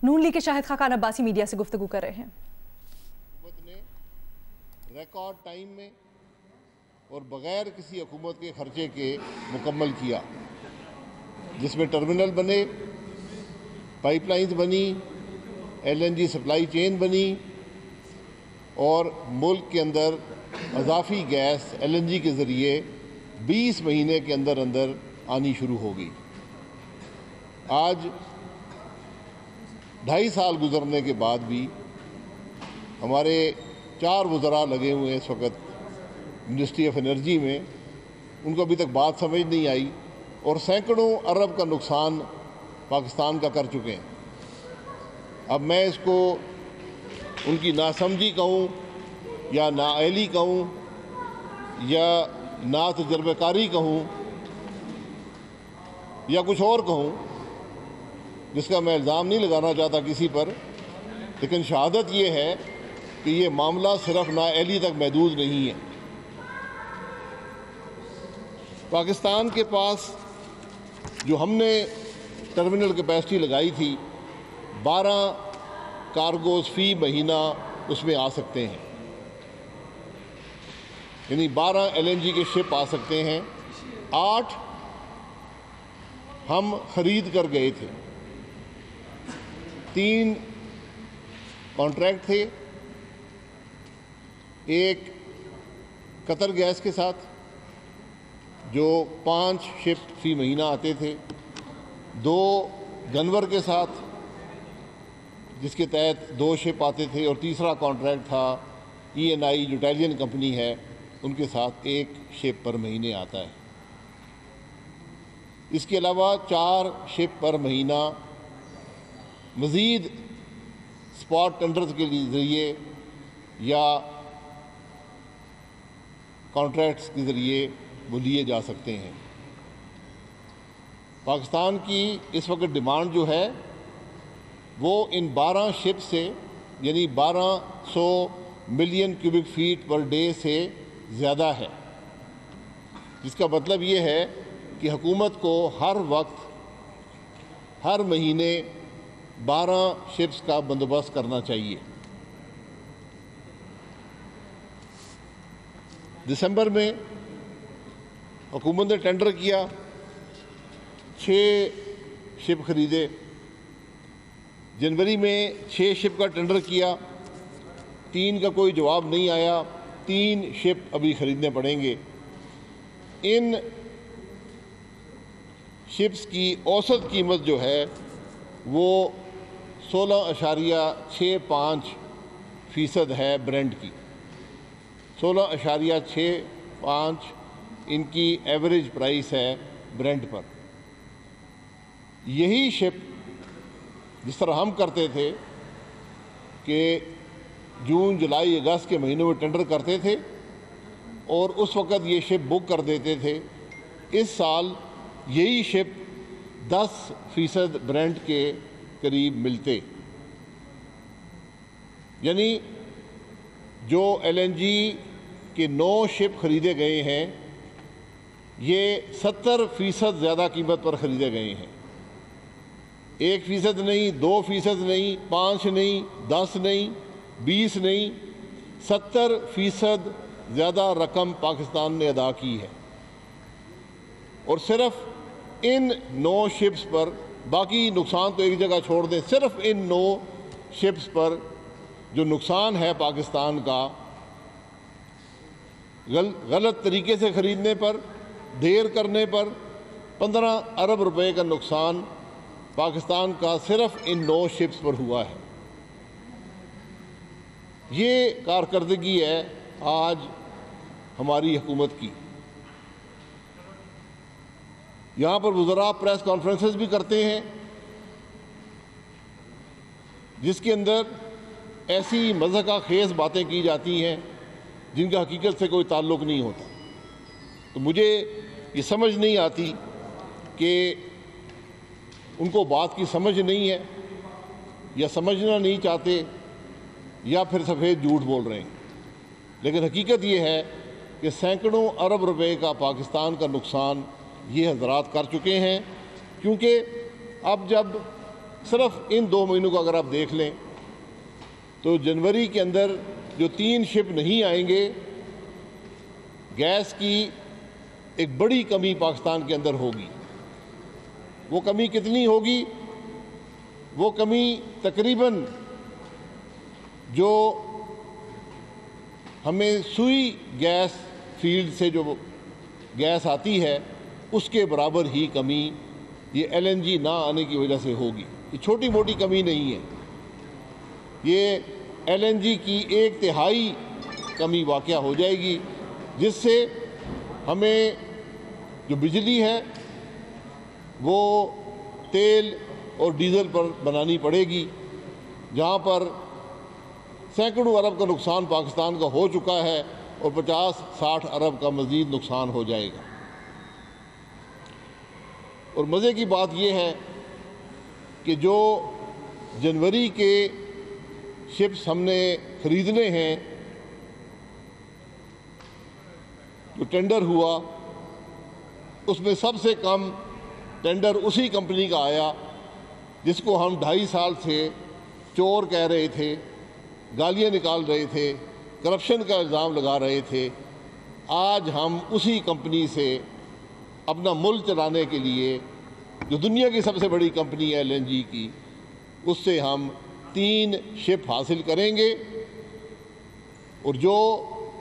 نون league کے Shahid Khaqan Abbasi media سے گفتگو کر رہے ہیں۔ حکومت نے ریکارڈ ٹائم میں اور بغیر کسی حکومت کے خرچے کے مکمل کیا، جس میں ٹرمینل بنے، پائپ لائنز بنی، LNG سپلائی چین بنی اور ملک کے اندر اضافی گیس LNG کے ذریعے 20 مہینے کے اندر اندر آنی شروع ہو گئی۔ آج 2.5 سال گزرنے کے بعد بھی ہمارے 4 وزراء لگے ہوئے ہیں اس وقت منسٹری آف انرجی میں، ان کو ابھی تک بات سمجھ نہیں آئی اور سینکڑوں ارب کا نقصان پاکستان کا کر چکے ہیں۔ اب میں اس کو ان کی ناسمجھی کہوں یا نااہلی کہوں یا ناتجربہ کاری کہوں یا کچھ اور کہوں، جس کا میں الزام نہیں لگانا چاہتا کسی پر، لیکن شہادت یہ ہے کہ یہ معاملہ صرف نااہلی تک محدود نہیں ہے۔ پاکستان کے پاس جو ہم نے ٹرمینل کیپیسٹی لگائی تھی، 12 کارگوز فی مہینہ اس میں آ سکتے ہیں، یعنی 12 LNG کے شپ آ سکتے ہیں۔ 8 ہم خرید کر گئے تھے، 3 کانٹریکٹ تھے، ایک قطر گیس کے ساتھ جو 5 شپ فی مہینہ آتے تھے، 2 گنور کے ساتھ جس کے تحت 2 شپ آتے تھے، اور تیسرا کانٹریکٹ تھا ENI جو اٹالین کمپنی ہے ان کے ساتھ 1 شپ پر مہینے آتا ہے۔ اس کے علاوہ 4 شپ پر مہینہ مزید اسپاٹ ٹینڈرز کے ذریعے یا کانٹریکٹس کے ذریعے وہ لیے جا سکتے ہیں۔ پاکستان کی اس وقت ڈیمانڈ جو ہے وہ ان 12 شپ سے، یعنی 1200 million cubic feet per day سے زیادہ ہے، جس کا مطلب یہ ہے کہ حکومت کو ہر وقت ہر مہینے 12 شپس کا بندوبست کرنا چاہیے۔ دسمبر میں حکومت نے ٹینڈر کیا، 6 شپ خریدے۔ جنوری میں 6 شپ کا ٹینڈر کیا، 3 کا کوئی جواب نہیں آیا، 3 شپ ابھی خریدنے پڑیں گے۔ ان شپس کی اوسط قیمت جو ہے وہ 16.65% ہے برینٹ کی، 16.65 ان کی ایوریج پرائس ہے برینٹ پر۔ یہی شپ جس طرح ہم کرتے تھے کہ جون، جولائی، اگست کے مہینوں میں ٹینڈر کرتے تھے اور اس وقت یہ شپ بک کر دیتے تھے، اس سال یہی شپ 10% برینٹ کے قریب ملتے، یعنی جو LNG کے 9 شپ خریدے گئے ہیں یہ 70% زیادہ قیمت پر خریدے گئے ہیں۔ 1% نہیں، 2% نہیں، 5 نہیں، 10 نہیں، 20 نہیں، 70% زیادہ رقم پاکستان نے ادا کی ہے، اور صرف ان 9 شپس پر، باقی نقصان تو ایک جگہ چھوڑ دیں، صرف ان 9 شپس پر جو نقصان ہے پاکستان کا، غلط طریقے سے خریدنے پر، دیر کرنے پر 15 ارب روپے کا نقصان پاکستان کا صرف ان 9 شپس پر ہوا ہے۔ یہ کارکردگی ہے آج ہماری حکومت کی۔ یہاں پر وزراء پریس کانفرنسز بھی کرتے ہیں جس کے اندر ایسی مضحکہ خیز باتیں کی جاتی ہیں جن کا حقیقت سے کوئی تعلق نہیں ہوتا۔ تو مجھے یہ سمجھ نہیں آتی کہ ان کو بات کی سمجھ نہیں ہے یا سمجھنا نہیں چاہتے یا پھر سفید جھوٹ بول رہے ہیں، لیکن حقیقت یہ ہے کہ سینکڑوں ارب روپے کا پاکستان کا نقصان یہ حضرات کر چکے ہیں، کیونکہ اب جب صرف ان 2 مہینوں کو اگر آپ دیکھ لیں تو جنوری کے اندر جو 3 شپ نہیں آئیں گے، گیس کی ایک بڑی کمی پاکستان کے اندر ہوگی۔ وہ کمی کتنی ہوگی؟ وہ کمی تقریباً جو ہمیں سوئی گیس فیلڈ سے جو گیس آتی ہے اس کے برابر ہی کمی یہ ایل این جی نہ آنے کی وجہ سے ہوگی۔ یہ چھوٹی موٹی کمی نہیں ہے، یہ ایل این جی کی 1/3 کمی واقع ہو جائے گی، جس سے ہمیں جو بجلی ہے وہ تیل اور ڈیزل پر بنانی پڑے گی، جہاں پر سینکڑوں ارب کا نقصان پاکستان کا ہو چکا ہے اور 50-60 ارب کا مزید نقصان ہو جائے گا۔ اور مزے کی بات یہ ہے کہ جو جنوری کے شپس ہم نے خریدنے ہیں، جو ٹینڈر ہوا اس میں سب سے کم ٹینڈر اسی کمپنی کا آیا جس کو ہم 2.5 سال سے چور کہہ رہے تھے، گالیاں نکال رہے تھے، کرپشن کا الزام لگا رہے تھے۔ آج ہم اسی کمپنی سے اپنا ملک چلانے کے لیے، جو دنیا کی سب سے بڑی کمپنی ہے ایل این جی کی، اس سے ہم 3 شپ حاصل کریں گے، اور جو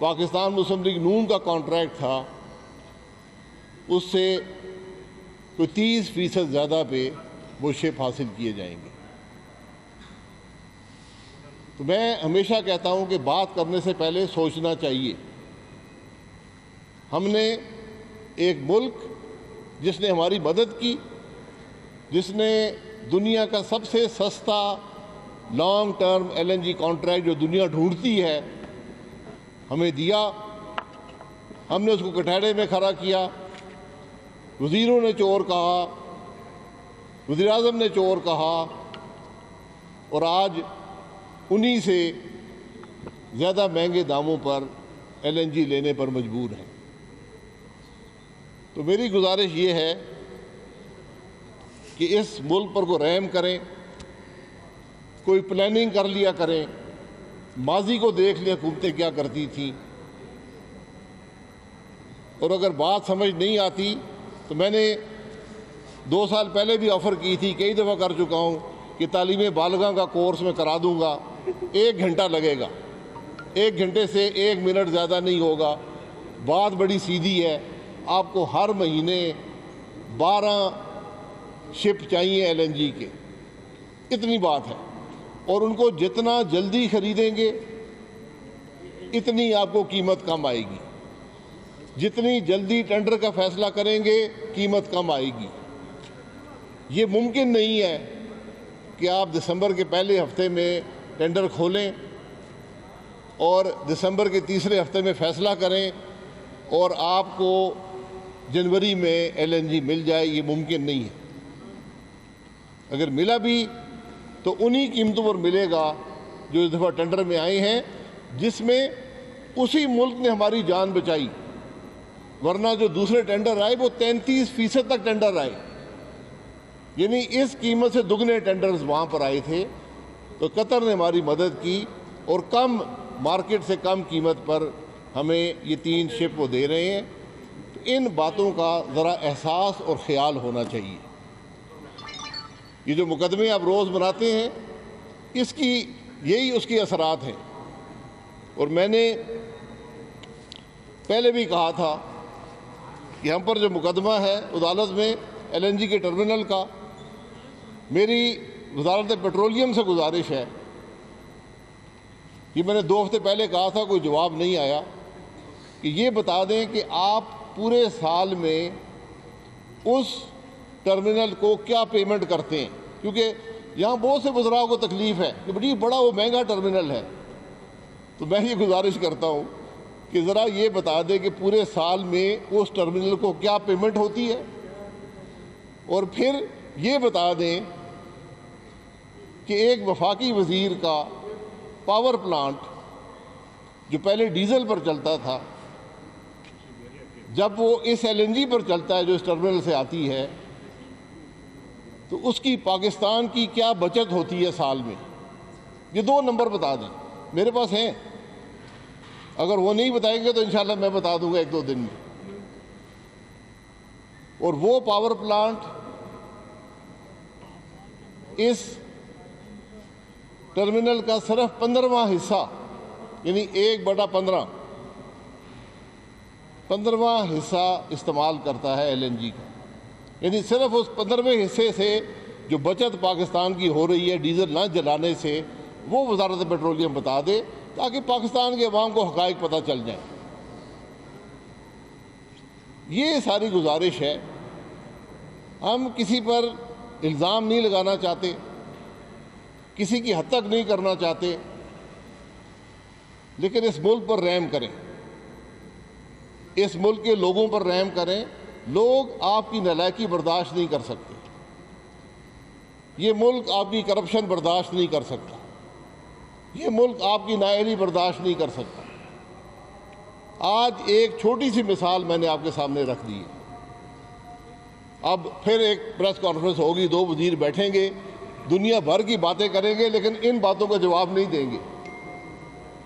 پاکستان مسلم لیگ نون کا کانٹریکٹ تھا اس سے کوئی 30% زیادہ پہ وہ شپ حاصل کیے جائیں گے۔ تو میں ہمیشہ کہتا ہوں کہ بات کرنے سے پہلے سوچنا چاہیے۔ ہم نے ایک ملک جس نے ہماری مدد کی، جس نے دنیا کا سب سے سستا long term L N G contract جو دنیا ڈھونڈتی ہے ہمیں دیا، ہم نے اس کو کٹہرے میں کھڑا کیا، وزیروں نے چور کہا، وزیر اعظم نے چور کہا، اور آج انہی سے زیادہ مہنگے داموں پر ایل این جی لینے پر مجبور ہیں۔ تو میری گزارش یہ ہے کہ اس ملک پر کوئی رحم کریں، کوئی پلاننگ کر لیا کریں، ماضی کو دیکھ لیں حکومتیں کیا کرتی تھیں، اور اگر بات سمجھ نہیں آتی تو میں نے 2 سال پہلے بھی آفر کی تھی، کئی دفعہ کر چکا ہوں کہ تعلیم بالغاں کا کورس میں کرا دوں گا، 1 گھنٹہ لگے گا، 1 گھنٹے سے 1 منٹ زیادہ نہیں ہوگا۔ بات بڑی سیدھی ہے، آپ کو ہر مہینے 12 شپ چاہیے ایل این جی کے، اتنی بات ہے، اور ان کو جتنا جلدی خریدیں گے اتنی آپ کو قیمت کم آئے گی، جتنی جلدی ٹینڈر کا فیصلہ کریں گے قیمت کم آئے گی۔ یہ ممکن نہیں ہے کہ آپ دسمبر کے پہلے ہفتے میں ٹینڈر کھولیں اور دسمبر کے تیسرے ہفتے میں فیصلہ کریں اور آپ کو جنوری میں ایل این جی مل جائے، یہ ممکن نہیں ہے۔ اگر ملا بھی تو انہی قیمتوں پر ملے گا جو اس دفعہ ٹینڈر میں آئے ہیں، جس میں اسی ملک نے ہماری جان بچائی، ورنہ جو دوسرے ٹینڈر آئے وہ 33% تک ٹینڈر آئے، یعنی اس قیمت سے دگنے ٹینڈرز وہاں پر آئے تھے۔ تو قطر نے ہماری مدد کی اور کم مارکیٹ سے کم قیمت پر ہمیں یہ 3 شپ وہ دے رہے ہیں۔ تو ان باتوں کا ذرا احساس اور خیال ہونا چاہیے۔ یہ جو مقدمے آپ روز بناتے ہیں، یہی اس کے اثرات ہیں۔ اور میں نے پہلے بھی کہا تھا کہ ہم پر جو مقدمہ ہے عدالت میں ایل این جی کے ٹرمینل کا، میری وزارت پیٹرولیم سے گزارش ہے، یہ میں نے 2 ہفتے پہلے کہا تھا، کوئی جواب نہیں آیا، کہ یہ بتا دیں کہ آپ پورے سال میں اس ٹرمینل کو کیا پیمنٹ کرتے ہیں، کیونکہ یہاں بہت سے وزراء کو تکلیف ہے کہ بڑا وہ مہنگا ٹرمینل ہے۔ تو میں یہ گزارش کرتا ہوں کہ ذرا یہ بتا دیں کہ پورے سال میں اس ٹرمینل کو کیا پیمنٹ ہوتی ہے، اور پھر یہ بتا دیں کہ ایک وفاقی وزیر کا پاور پلانٹ جو پہلے ڈیزل پر چلتا تھا، جب وہ اس ایل این جی پر چلتا ہے جو اس ٹرمینل سے آتی ہے، تو اس کی پاکستان کی کیا بچت ہوتی ہے سال میں، یہ 2 نمبر بتا دیں، میرے پاس ہیں، اگر وہ نہیں بتائیں گے تو انشاءاللہ میں بتا دوں گا 1-2 دن میں۔ اور وہ پاور پلانٹ اس ٹرمینل کا صرف 15واں حصہ، یعنی 1/15 حصہ استعمال کرتا ہے LNG کا، یعنی صرف اس 15ویں حصے سے جو بچت پاکستان کی ہو رہی ہے ڈیزل نہ جلانے سے، وہ وزارت پیٹرولیم بتا دے تاکہ پاکستان کے عوام کو حقائق پتہ چل جائیں۔ یہ ساری گزارش ہے، ہم کسی پر الزام نہیں لگانا چاہتے، کسی کی حد تک نہیں کرنا چاہتے، لیکن اس ملک پر رحم کریں، اس ملک کے لوگوں پر رحم کریں۔ لوگ آپ کی نالائکی برداشت نہیں کر سکتے، یہ ملک آپ کی کرپشن برداشت نہیں کر سکتا، یہ ملک آپ کی نااہلی برداشت نہیں کر سکتا۔ آج ایک چھوٹی سی مثال میں نے آپ کے سامنے رکھ دی ہے، اب پھر ایک پریس کانفرنس ہوگی، 2 وزیر بیٹھیں گے، دنیا بھر کی باتیں کریں گے، لیکن ان باتوں کا جواب نہیں دیں گے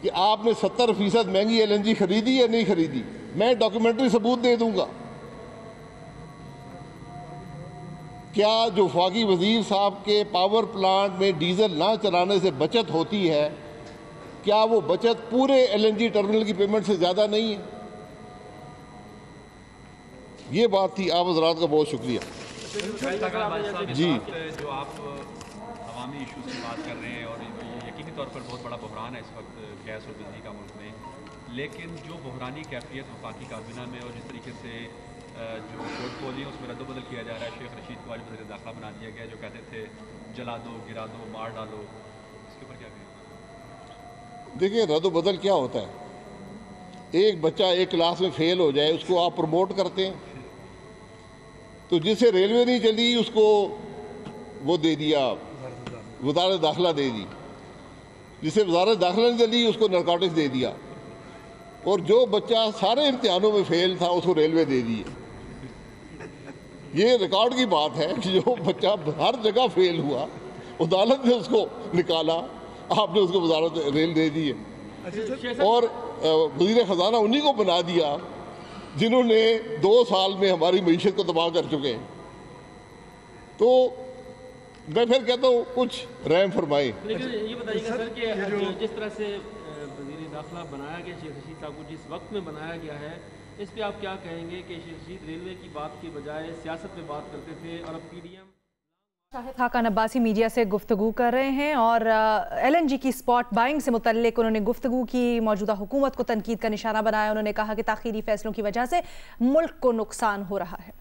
کہ آپ نے 70% مہنگی LNG خریدی یا نہیں خریدی۔ میں ڈاکیومنٹری ثبوت دے دوں گا۔ کیا جو وفاقی وزیر صاحب کے پاور پلانٹ میں ڈیزل نہ چلانے سے بچت ہوتی ہے، کیا وہ بچت پورے LNG ٹرمینل کی پیمنٹ سے زیادہ نہیں ہے؟ یہ بات تھی۔ آپ حضرات کا بہت شکریہ۔ جی، جو آپ عوامی ایشوز کی بات کر رہے ہیں اور یقینی طور پر بہت بڑا بحران ہے اس وقت گیس اور بجلی کا ملک میں، لیکن جو بحرانی کیفیت وفاقی کابینہ میں اور جس طریقے سے جو پورٹ فولیو اس میں رد و بدل کیا جا رہا ہے، شیخ رشید کو آج وزیر داخلہ بنا دیا گیا، جو کہتے تھے جلا دو، گرا دو، مار ڈالو، اس کے اوپر کیا کہیں؟ دیکھیں رد و بدل کیا ہوتا ہے، ایک بچہ ایک کلاس میں فیل ہو جائے اس کو آپ پروموٹ کرتے ہیں، تو جسے ریلوے نہیں چلی اس کو وہ دے دیا، وزارت داخلہ دے دی، جسے وزارت داخلہ نہیں چلی اس کو نارکوٹکس دے دیا، اور جو بچہ سارے امتحانوں میں فیل تھا اس کو ریلوے دے دی۔ یہ ریکارڈ کی بات ہے کہ جو بچہ ہر جگہ فیل ہوا، عدالت نے اس کو نکالا، آپ نے اس کو وزارت ریل دے دی ہے، اور وزیر خزانہ انہی کو بنا دیا جنہوں نے 2 سال میں ہماری معیشت کو تباہ کر چکے ہیں۔ تو میں پھر کہتا ہوں کچھ رحم فرمائے۔ لیکن یہ بتائیے گا سر کہ جس طرح سے وزیر داخلہ بنایا گیا شیخ رشید صاحب کو، جس وقت میں بنایا گیا ہے، اس پہ آپ کیا کہیں گے کہ شیخ رشید ریلوے کی بات کی بجائے سیاست پہ بات کرتے تھے، اور اب PDM شاہد خاقان عباسی میڈیا سے گفتگو کر رہے ہیں، اور LNG کی اسپاٹ بائنگ سے متعلق انہوں نے گفتگو کی، موجودہ حکومت کو تنقید کا نشانہ بنایا۔ انہوں نے کہا کہ تاخیری فیصلوں کی وجہ سے ملک کو نقصان ہو رہا ہے۔